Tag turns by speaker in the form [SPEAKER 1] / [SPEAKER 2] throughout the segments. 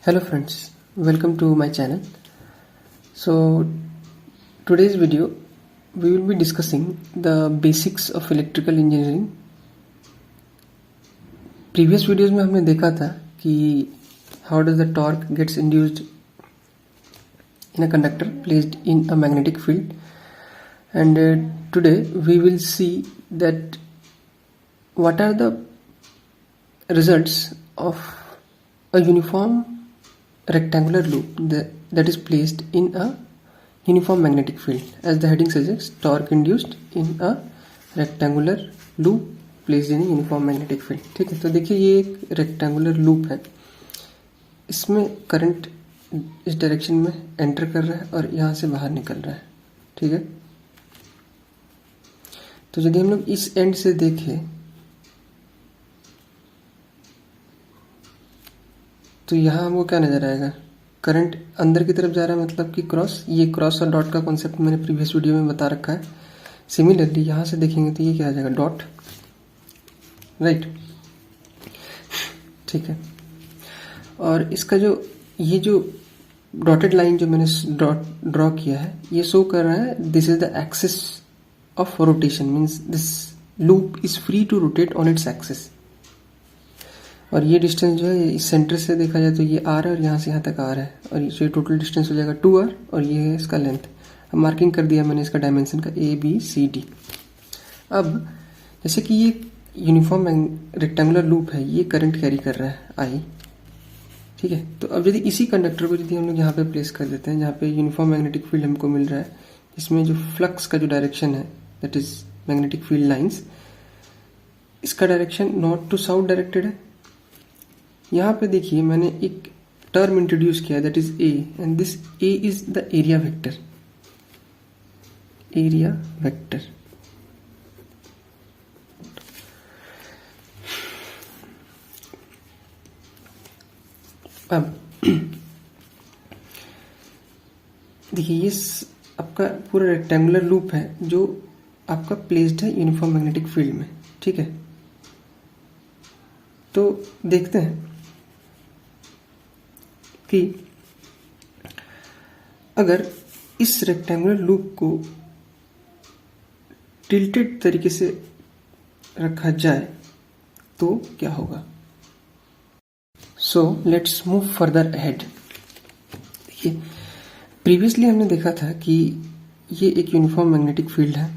[SPEAKER 1] Hello friends, welcome to my channel. So today's video we will be discussing the basics of electrical engineering. Previous videos में हमने देखा था कि how does the torque gets induced in a conductor placed in a magnetic field, and today we will see that what are the results of a uniform rectangular loop that is placed in a uniform magnetic field. As the heading suggests, torque induced in a rectangular loop placed in a uniform magnetic field. ठीक है, तो देखिए ये एक rectangular loop है, इसमें current इस direction में एंटर कर रहा है और यहाँ से बाहर निकल रहा है. ठीक है, तो यदि हम लोग इस एंड से देखें तो यहाँ हमको क्या नजर आएगा, करंट अंदर की तरफ जा रहा है, मतलब कि क्रॉस. ये क्रॉस और डॉट का कॉन्सेप्ट मैंने प्रीवियस वीडियो में बता रखा है. सिमिलरली यहाँ से देखेंगे तो ये क्या आ जाएगा, डॉट. राइट, ठीक है. और इसका जो ये जो डॉटेड लाइन जो मैंने ड्रॉ किया है, ये शो कर रहा है this is the axis of rotation, means this loop is free to rotate on its axis. और ये डिस्टेंस जो है इस सेंटर से देखा जाए तो ये आर है और यहाँ से यहाँ तक आर है, और ये टोटल डिस्टेंस हो जाएगा 2r और ये है इसका लेंथ. अब मार्किंग कर दिया मैंने इसका डायमेंशन का ABCD. अब जैसे कि ये यूनिफॉर्म रेक्टेंगुलर लूप है, ये करंट कैरी कर रहा है I. ठीक है, तो अब यदि इसी कंडक्टर को यदि हम लोग यहाँ पे प्लेस कर देते हैं जहाँ पे यूनिफॉर्म मैग्नेटिक फील्ड हमको मिल रहा है, इसमें जो फ्लक्स का जो डायरेक्शन है that is magnetic field lines, इसका direction north to south directed है. यहाँ पे देखिए मैंने एक टर्म इंट्रोड्यूस किया that is A, and this A is the area vector. Area vector. अब देखिए ये आपका पूरा रेक्टेंगुलर लूप है जो आपका प्लेस्ड है यूनिफॉर्म मैग्नेटिक फील्ड में. ठीक है, तो देखते हैं कि अगर इस रेक्टेंगुलर लूप को टिल्टेड तरीके से रखा जाए तो क्या होगा. So let's move further ahead. देखिए प्रीवियसली हमने देखा था कि ये एक यूनिफॉर्म मैग्नेटिक फील्ड है,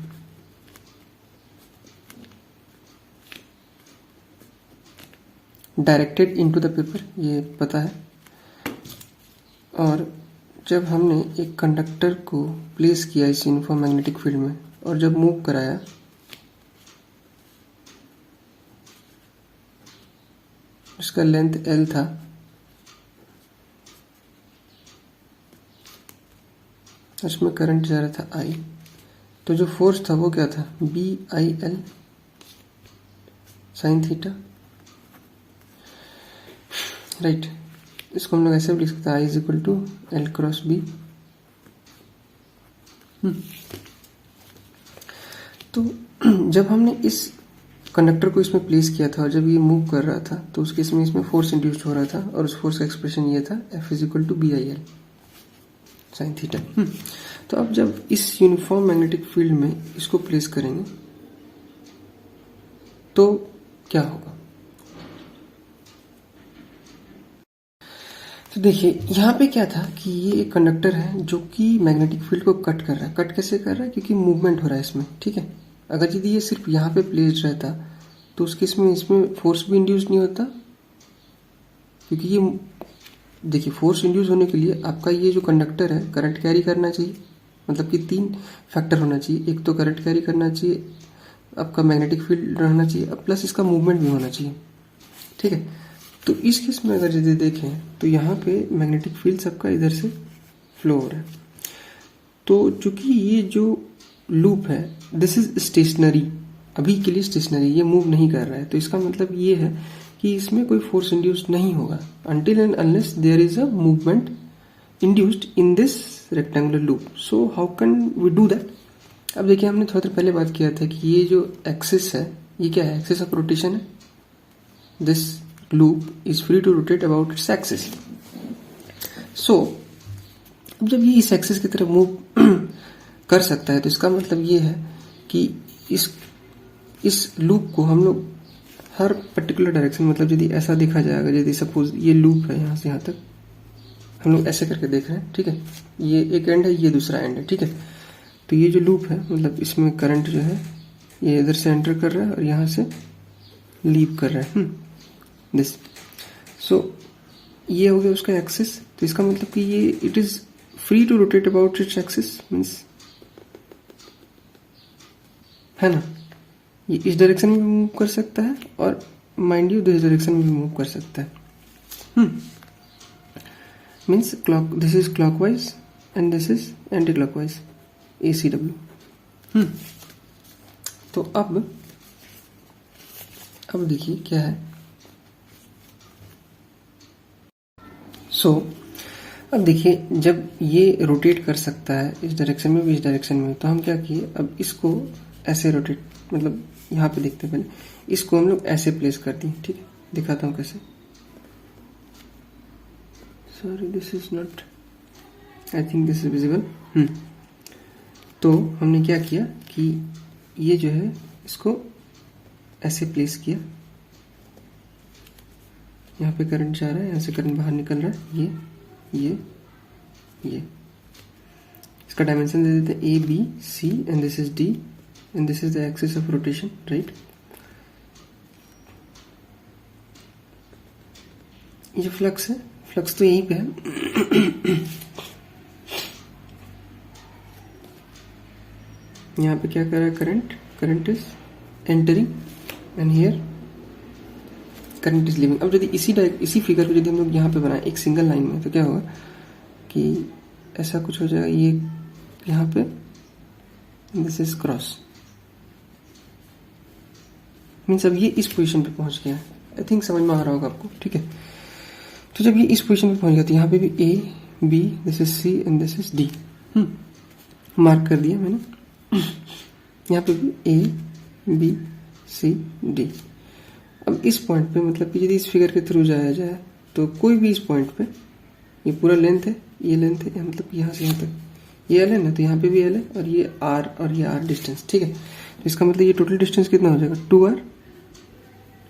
[SPEAKER 1] डायरेक्टेड इनटू द पेपर, ये पता है. और जब हमने एक कंडक्टर को प्लेस किया इस यूनिफॉर्म मैग्नेटिक फील्ड में और जब मूव कराया उसका लेंथ L था, उसमें करंट जा रहा था I, तो जो फोर्स था वो क्या था, BIL साइन थीटा. राइट, इसको हम लोग ऐसे भी लिख सकते हैं I is equal to L cross B. तो जब हमने इस कंडक्टर को इसमें प्लेस किया था और जब ये मूव कर रहा था तो उसके इसमें फोर्स इंड्यूस्ड हो रहा था और उस फोर्स का एक्सप्रेशन ये था F is equal to BIL sine theta. तो अब जब इस यूनिफॉर्म मैग्नेटिक फील्ड में इसको प्लेस करेंगे तो क्या होगा. तो देखिए यहाँ पे क्या था कि ये एक कंडक्टर है जो कि मैग्नेटिक फील्ड को कट कर रहा है. कट कैसे कर रहा है, क्योंकि मूवमेंट हो रहा है इसमें. ठीक है, अगर यदि ये सिर्फ यहाँ पे प्लेस्ड रहता तो उसके इसमें फोर्स भी इंड्यूस नहीं होता, क्योंकि ये देखिए फोर्स इंड्यूस होने के लिए आपका ये जो कंडक्टर है करंट कैरी करना चाहिए, मतलब कि 3 फैक्टर होना चाहिए. एक तो करंट कैरी करना चाहिए, आपका मैग्नेटिक फील्ड रहना चाहिए, प्लस इसका मूवमेंट भी होना चाहिए. ठीक है, तो इस केस में अगर यदि देखें तो यहाँ पे मैग्नेटिक फील्ड सबका इधर से फ्लो हो रहा है. तो चूंकि ये जो लूप है दिस इज स्टेशनरी, अभी के लिए स्टेशनरी, ये मूव नहीं कर रहा है, तो इसका मतलब ये है कि इसमें कोई फोर्स इंड्यूस्ड नहीं होगा until and unless there is a movement induced in this rectangular loop. So how can we do that? अब देखिए हमने थोड़ा देर पहले बात किया था कि ये जो एक्सिस है ये क्या है, एक्सिस ऑफ रोटेशन है. This loop is free to rotate about its axis. सो अब जब ये इस एक्सिस की तरफ मूव कर सकता है तो इसका मतलब ये है कि इस लूप को हम लोग हर पर्टिकुलर डायरेक्शन, मतलब यदि ऐसा देखा जाएगा, यदि सपोज ये लूप है यहाँ से यहाँ तक हम लोग ऐसे करके देख रहे हैं, ठीक है, ये एक एंड है, ये दूसरा एंड है, ठीक है, तो ये जो लूप है मतलब इसमें करंट जो है ये इधर से एंटर कर रहा है और यहाँ से लीव कर रहा है दिस। सो ये हो गया उसका एक्सिस। तो इसका मतलब कि ये it is free to rotate about its axis, means है ना, ये इस डायरेक्शन में मूव कर सकता है और माइंड यू दिस डायरेक्शन में भी मूव कर सकता है। Means clock, this is clockwise and this is anti clockwise, ACW। तो अब देखिए क्या है। अब देखिए जब ये रोटेट कर सकता है इस डायरेक्शन में भी इस डायरेक्शन में, तो हम क्या किए, अब इसको ऐसे रोटेट, मतलब यहाँ पे देखते हैं पहले इसको हम लोग ऐसे प्लेस कर दिए, ठीक है, दिखाता हूँ कैसे। Sorry this is not, I think this is visible. तो हमने क्या किया कि ये जो है इसको ऐसे प्लेस किया, यहाँ पे करंट जा रहा है, यहाँ से करंट बाहर निकल रहा है, ये इसका डायमेंशन दे देते हैं ABC and this is D and this is the axis of rotation, right. ये जो फ्लक्स है, फ्लक्स तो यहीं पे है। यहाँ पे क्या कर रहा है, current is entering and here current is living. अब यदि इसी फिगर को यदि हम लोग यहाँ पे बनाए एक सिंगल लाइन में, तो क्या होगा कि ऐसा कुछ हो जाएगा, ये यहाँ पे दिस इज क्रॉस, मीन्स अब ये इस पोजीशन पे पहुंच गया। आई थिंक समझ में आ रहा होगा आपको, ठीक है। तो जब ये इस पोजीशन पे पहुंच गया तो यहाँ पे भी A B, this is C and this is D, mark कर दिया मैंने। यहाँ पे भी A B C D। अब इस पॉइंट पे, मतलब कि यदि इस फिगर के थ्रू जाया जाए तो कोई भी इस पॉइंट पे, ये पूरा लेंथ है, ये लेंथ है, मतलब यहाँ से यहाँ तक ये L है ना, तो यहाँ पे भी L है और ये R और ये R डिस्टेंस, ठीक है। तो इसका मतलब ये टोटल डिस्टेंस कितना हो जाएगा, 2R।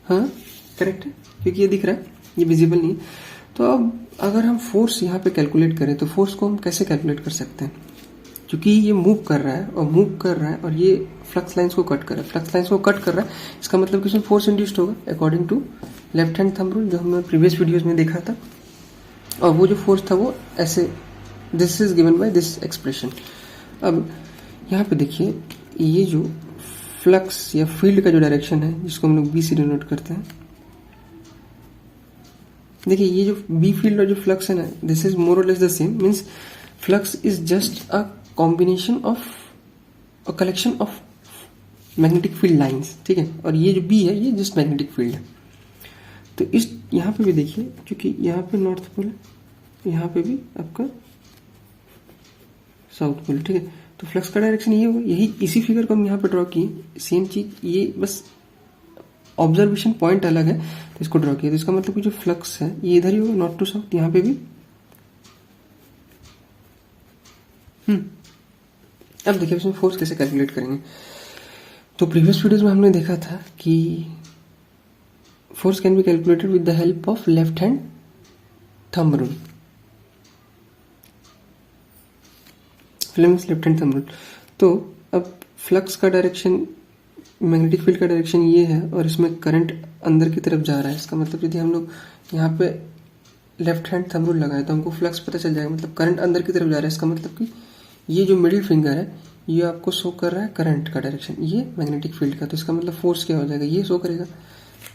[SPEAKER 1] हाँ करेक्ट है, क्योंकि ये दिख रहा है, ये विजिबल नहीं है। तो अब अगर हम फोर्स यहाँ पे कैलकुलेट करें तो फोर्स को हम कैसे कैलकुलेट कर सकते हैं, क्योंकि ये मूव कर रहा है और ये फ्लक्स लाइंस को कट कर रहा है, इसका मतलब कि इसमें फोर्स इंड्यूस्ड होगा according to left hand thumb rule, जो हमने प्रीवियस वीडियोस में देखा था। और वो जो फोर्स था वो ऐसे, this is given by this expression. अब यहाँ पे देखिए ये जो फ्लक्स या फील्ड का जो डायरेक्शन है, जिसको हम लोग B से डिनोट करते हैं, देखिए ये जो B फील्ड और जो फ्लक्स है ना, दिस इज मोर और less the same, means flux is just a combination of a collection of magnetic field lines, ठीक है। और ये जो B है ये जस्ट मैग्नेटिक फील्ड है। तो इस यहाँ पे भी देखिए, क्योंकि यहाँ पे नॉर्थ पोल है, यहाँ पे भी आपका साउथ पोल, ठीक है। तो फ्लक्स का डायरेक्शन ये होगा, यही इसी फिगर को हम यहाँ पे ड्रॉ किए, सेम चीज, ये बस ऑब्जर्वेशन पॉइंट अलग है तो इसको ड्रॉ किया। तो इसका मतलब कि जो फ्लक्स है ये इधर ही होगा, नॉर्थ टू साउथ, यहाँ पे भी। अब देखिए इसमें फोर्स कैसे कैलकुलेट करेंगे। तो प्रीवियस वीडियोस में हमने देखा था कि force can be calculated with the help of left hand thumb rule, left hand thumb rule. तो अब फ्लक्स का डायरेक्शन, मैग्नेटिक फील्ड का डायरेक्शन ये है और इसमें करंट अंदर की तरफ जा रहा है। इसका मतलब यदि हम लोग यहाँ पे लेफ्ट हैंड थंब रूल लगाए तो हमको फ्लक्स पता चल जाएगा, मतलब करंट अंदर की तरफ जा रहा है। इसका मतलब कि ये जो मिडिल फिंगर है ये आपको शो कर रहा है करंट का डायरेक्शन, ये मैग्नेटिक फील्ड का। तो इसका मतलब फोर्स क्या हो जाएगा, ये शो करेगा।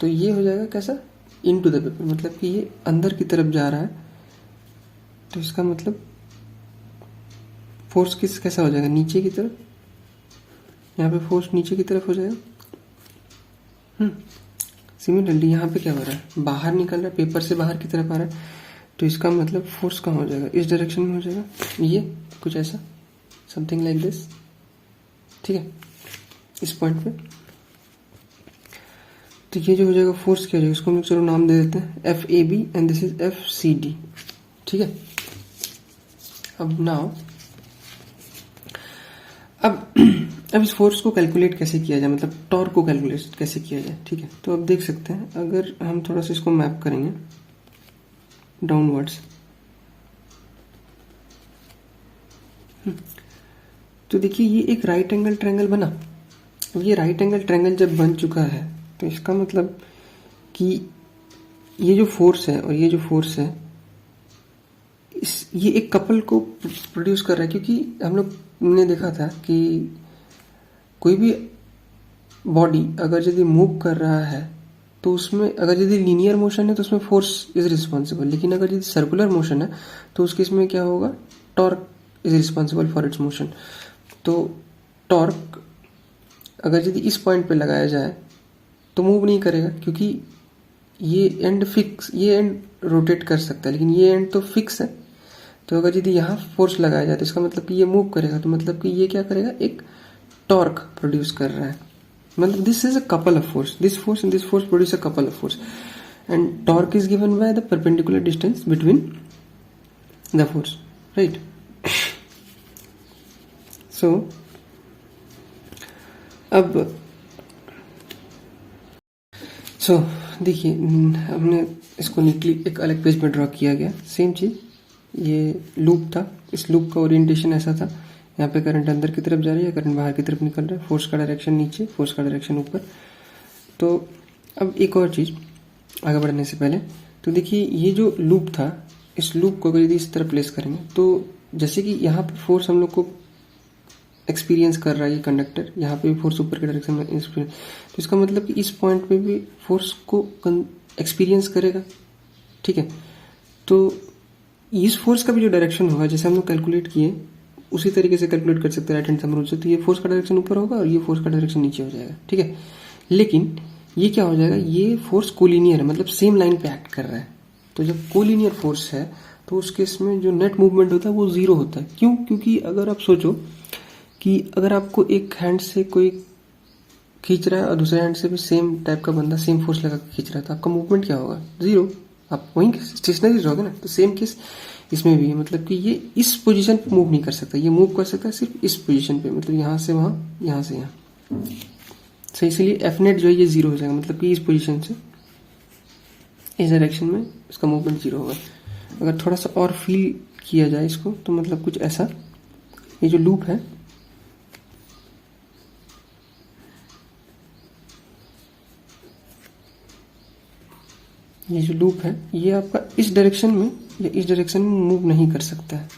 [SPEAKER 1] तो ये हो जाएगा कैसा, इन टू द पेपर, मतलब कि ये अंदर की तरफ जा रहा है। तो इसका मतलब फोर्स कैसा हो जाएगा, नीचे की तरफ, यहाँ पे फोर्स नीचे की तरफ हो जाएगा। सिमिलरली यहाँ पे क्या हो रहा है, बाहर निकल रहा है, पेपर से बाहर की तरफ आ रहा है। तो इसका मतलब फोर्स कहाँ हो जाएगा, इस डायरेक्शन में हो जाएगा, ये कुछ ऐसा, समथिंग लाइक दिस, ठीक है, इस पॉइंट पे। तो ये जो हो जाएगा फोर्स क्या हो जाएगा, इसको हम चलो नाम दे देते हैं FAB and this is FCD, ठीक है। अब नाउ अब इस फोर्स को कैलकुलेट कैसे किया जाए, मतलब टॉर्क को कैलकुलेट कैसे किया जाए, ठीक है। तो अब देख सकते हैं, अगर हम थोड़ा सा इसको मैप करेंगे डाउनवर्ड्स, तो देखिए ये एक राइट एंगल ट्रायंगल बना। अब ये राइट एंगल ट्रायंगल जब बन चुका है तो इसका मतलब कि ये जो फोर्स है और ये जो फोर्स है ये एक कपल को प्रोड्यूस कर रहा है, क्योंकि हम लोग ने देखा था कि कोई भी बॉडी अगर यदि मूव कर रहा है तो उसमें अगर यदि लीनियर मोशन है तो उसमें फोर्स इज रिस्पॉन्सिबल, लेकिन अगर यदि सर्कुलर मोशन है तो उसके इसमें क्या होगा, torque is responsible for its motion. तो टॉर्क अगर यदि इस पॉइंट पे लगाया जाए तो मूव नहीं करेगा, क्योंकि ये एंड फिक्स, ये एंड रोटेट कर सकता है लेकिन ये एंड तो फिक्स है। तो अगर यदि यहाँ फोर्स लगाया जाए तो इसका मतलब कि ये मूव करेगा, तो मतलब कि ये क्या करेगा, एक टॉर्क प्रोड्यूस कर रहा है। मतलब this is a couple of force, this force and this force produce a couple of force and torque is given by the perpendicular distance between the force, right. So अब देखिए हमने इसको neatly एक अलग पेज में draw किया गया, same चीज, ये लूप था, इस लूप का ओरिएंटेशन ऐसा था, यहाँ पे करंट अंदर की तरफ जा रही है, करंट बाहर की तरफ निकल रहा है, फोर्स का डायरेक्शन नीचे, फोर्स का डायरेक्शन ऊपर। तो अब एक और चीज आगे बढ़ने से पहले, तो देखिए ये जो लूप था, इस लूप को अगर यदि इस तरह प्लेस करेंगे तो जैसे कि यहाँ पर फोर्स हम लोग को एक्सपीरियंस कर रहा है ये कंडक्टर, यहाँ पे भी फोर्स ऊपर के डायरेक्शन में एक्सपीरियंस, तो इसका मतलब कि इस पॉइंट पे भी फोर्स को एक्सपीरियंस करेगा, ठीक है। तो इस फोर्स का भी जो डायरेक्शन होगा, जैसे हम लोग कैलकुलेट किए उसी तरीके से कैलकुलेट कर सकते हैं राइट हैंड थंब रूल से, तो ये फोर्स का डायरेक्शन ऊपर होगा और ये फोर्स का डायरेक्शन नीचे हो जाएगा, ठीक है। लेकिन ये क्या हो जाएगा, ये फोर्स कोलिनियर है, मतलब सेम लाइन पे एक्ट कर रहा है। तो जब कोलिनियर फोर्स है तो उस केस में जो नेट मूवमेंट होता है वो जीरो होता है। क्यों? क्योंकि अगर आप सोचो कि अगर आपको एक हैंड से कोई खींच रहा है और दूसरे हैंड से भी सेम टाइप का बंदा सेम फोर्स लगा के खींच रहा है, तो आपका मूवमेंट क्या होगा, जीरो, आप वहीं स्टेशनरी रहोगे ना। तो सेम केस इसमें भी है, मतलब कि ये इस पोजीशन पे मूव नहीं कर सकता, ये मूव कर सकता है सिर्फ इस पोजीशन पे, मतलब यहाँ से वहाँ, यहाँ से यहाँ। सो इसलिए एफ नेट जो है ये जीरो हो जाएगा, मतलब कि इस पोजीशन से इस डायरेक्शन में इसका मूवमेंट जीरो होगा। अगर थोड़ा सा और फील किया जाए इसको तो मतलब कुछ ऐसा, ये जो लूप है ये आपका इस डायरेक्शन में या इस डायरेक्शन में मूव नहीं कर सकता है,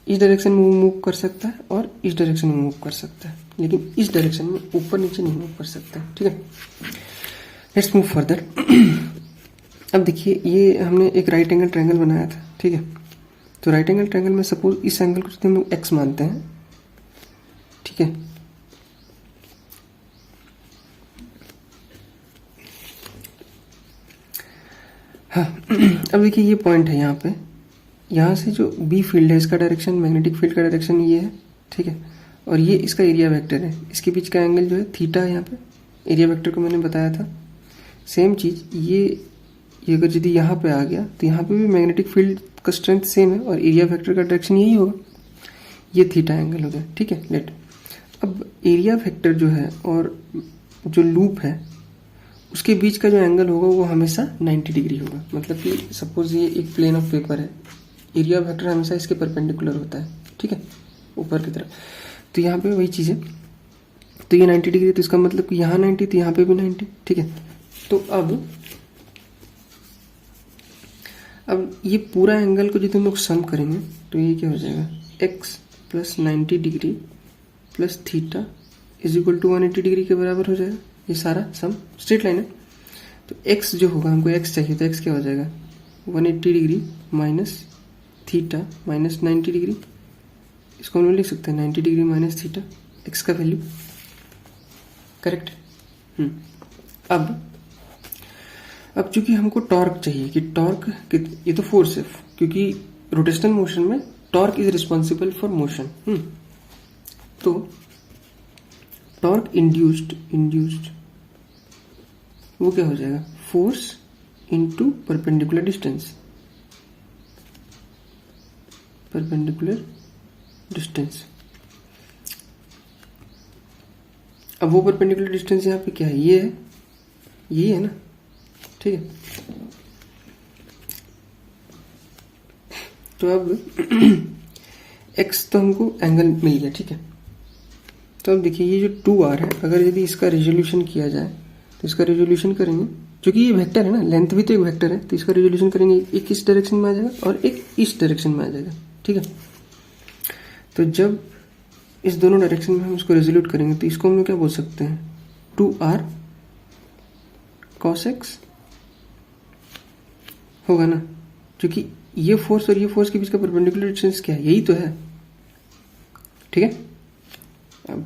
[SPEAKER 1] इस डायरेक्शन में मूव कर सकता है और इस डायरेक्शन में मूव कर सकता है, लेकिन इस डायरेक्शन में ऊपर नीचे नहीं मूव कर सकता है, ठीक है। Let's move further. अब देखिए ये हमने एक राइट एंगल ट्रायंगल बनाया था, ठीक है। तो राइट एंगल ट्रायंगल में सपोज इस एंगल को हम लोग एक्स मानते हैं, ठीक है। हाँ अब देखिए ये पॉइंट है यहाँ पे, यहाँ से जो बी फील्ड है इसका डायरेक्शन, मैग्नेटिक फील्ड का डायरेक्शन ये है, ठीक है। और ये इसका एरिया वेक्टर है, इसके बीच का एंगल जो है थीटा है, यहाँ पे एरिया वेक्टर को मैंने बताया था। सेम चीज ये अगर यदि यहाँ पे आ गया तो यहाँ पे भी मैग्नेटिक फील्ड का स्ट्रेंथ सेम है और एरिया वेक्टर का डायरेक्शन यही होगा, ये थीटा एंगल हो गया, ठीक है। लेट अब एरिया वेक्टर जो है और जो लूप है उसके बीच का जो एंगल होगा वो हमेशा 90 डिग्री होगा। मतलब कि सपोज ये एक प्लेन ऑफ पेपर है, एरिया वेक्टर हमेशा इसके परपेंडिकुलर होता है, ठीक है, ऊपर की तरफ। तो यहाँ पे वही चीज़ है, तो ये 90 डिग्री, तो इसका मतलब कि यहाँ 90 तो यहाँ पे भी 90, ठीक है। तो अब ये पूरा एंगल को यदि हम लोग सम करेंगे तो ये क्या हो जाएगा, x plus 90 degree plus theta is equal to 180 degree के बराबर हो जाएगा। ये सारा सम स्ट्रेट लाइन है, तो x जो होगा, हमको x चाहिए, तो x क्या हो जाएगा, 180 degree minus theta minus 90 degree, इसको हम लोग लिख सकते हैं 90 डिग्री माइनस थीटा, x का वैल्यू, करेक्ट। अब चूंकि हमको टॉर्क चाहिए, कि टॉर्क, ये तो फोर्स है, क्योंकि रोटेशनल मोशन में torque is responsible for motion. तो टॉर्क इंड्यूस्ड वो क्या हो जाएगा, force into perpendicular distance, perpendicular distance. अब वो परपेंडिकुलर डिस्टेंस यहाँ पे क्या है, ये है, यही है ना, ठीक है। तो अब x तो हमको एंगल मिल गया, ठीक है। तो अब देखिए ये जो 2r है, अगर यदि इसका रेजोल्यूशन किया जाए तो इसका रेजोल्यूशन करेंगे, क्योंकि ये वेक्टर है ना, लेंथ भी तो एक वेक्टर है, तो इसका रेजोल्यूशन करेंगे, एक इस डायरेक्शन में आ जाएगा और एक इस डायरेक्शन में आ जाएगा, ठीक है। तो जब इस दोनों डायरेक्शन में हम इसको रेजोल्यूट करेंगे तो इसको हम लोग क्या बोल सकते हैं, 2r cos x होगा ना, क्योंकि ये फोर्स और ये फोर्स के बीच का परपेंडिकुलर डिस्टेंस क्या है, यही तो है, ठीक है। अब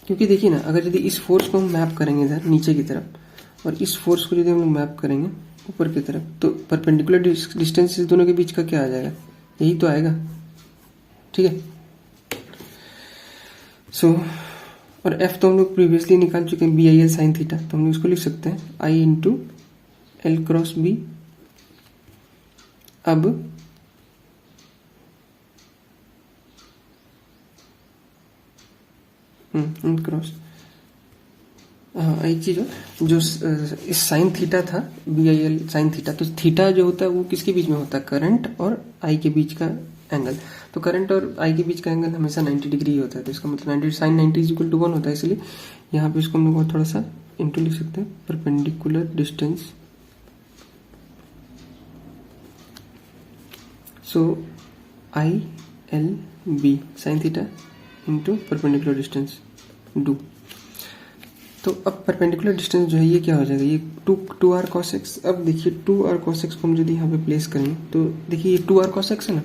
[SPEAKER 1] क्योंकि देखिए ना, अगर यदि इस फोर्स को हम मैप करेंगे इधर नीचे की तरफ और इस फोर्स को यदि हम लोग मैप करेंगे ऊपर की तरफ, तो परपेंडिकुलर डिस्टेंस इस दोनों के बीच का क्या आ जाएगा, यही तो आएगा, ठीक है। सो और f तो हम लोग प्रीवियसली निकाल चुके हैं, BIL साइन थीटा, तो हम लोग इसको लिख सकते हैं I into L cross B। अब क्रॉस, हाँ एक चीज जो इस साइन थीटा था, BIL साइन थीटा, तो थीटा जो होता है वो किसके बीच में होता है, करंट और I के बीच का एंगल। तो करंट और I के बीच का एंगल हमेशा 90 डिग्री होता है, तो इसका मतलब 90 साइन 90 इज इक्वल टू 1 होता है, इसलिए यहाँ पे इसको हम लोग थोड़ा सा इंटू लिख सकते हैं, perpendicular distance. So ILB sine theta into perpendicular distance do. तो अब परपेंडिकुलर डिस्टेंस जो है ये क्या हो जाएगा, ये 2r cos x। अब देखिए 2r cos x को हम यदि यहाँ पे प्लेस करेंगे तो देखिए ये 2r cos x है ना,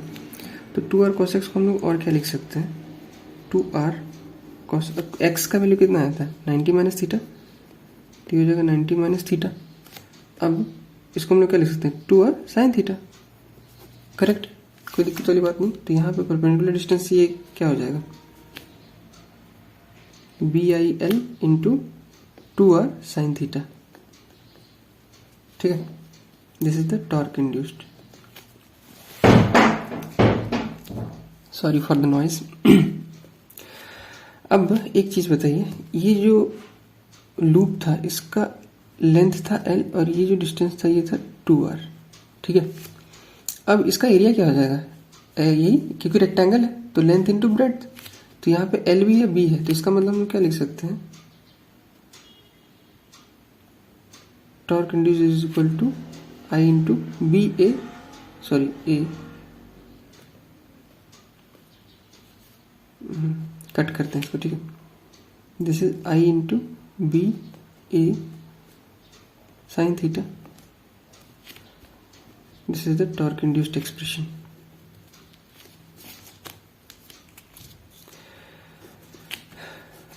[SPEAKER 1] तो 2r cos x को हम लोग और क्या लिख सकते हैं, 2r cos x का वैल्यू कितना आता है, 90 माइनस थीटा, तो हो जाएगा 90 माइनस थीटा। अब इसको हम लोग क्या लिख सकते हैं, 2r साइन थीटा, करेक्ट, कोई दिक्कत वाली बात नहीं। तो यहाँ पे परपेंडिकुलर डिस्टेंस ये क्या हो जाएगा, BIL into 2r sine theta, ठीक है। This is the torque induced, sorry for the noise. अब एक चीज बताइए, ये जो लूप था इसका लेंथ था L और ये जो डिस्टेंस था ये था 2r, ठीक है। अब इसका एरिया क्या हो जाएगा, यही, क्योंकि रेक्टेंगल है तो लेंथ इंटू ब्रेड्थ, तो यहाँ पे L भी है B है, तो इसका मतलब हम क्या लिख सकते हैं, torque induce is equal to I into BA, sorry A, cut करते हैं इसको, ठीक है। This is I into BA sine theta, this is the torque induced expression.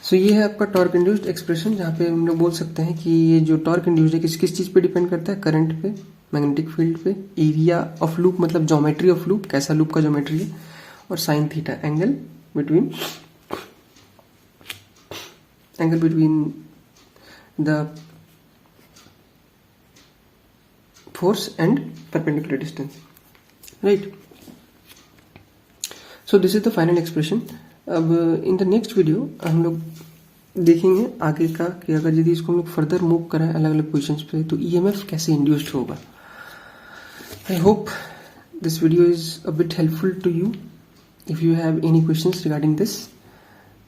[SPEAKER 1] So ये है आपका टॉर्क इंड्यूस्ड एक्सप्रेशन, जहाँ पे हम लोग बोल सकते हैं कि ये जो टॉर्क इंड्यूस्ड है किस किस चीज़ पे डिपेंड करता है, करंट पे, मैग्नेटिक फील्ड पे, एरिया ऑफ लूप मतलब ज्योमेट्री ऑफ लूप, कैसा लूप का ज्योमेट्री है, और sine theta, angle between the force and perpendicular distance, right. So this is the final expression. अब इन द नेक्स्ट वीडियो हम लोग देखेंगे आगे का कि अगर यदि इसको हम लोग फर्दर मूव कराएं अलग अलग पोजिशंस पे तो EMF कैसे इंड्यूस्ड होगा। I hope this video is a bit helpful to you. If you have any questions regarding this,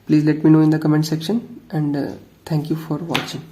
[SPEAKER 1] please let me know in the comment section, and thank you for watching.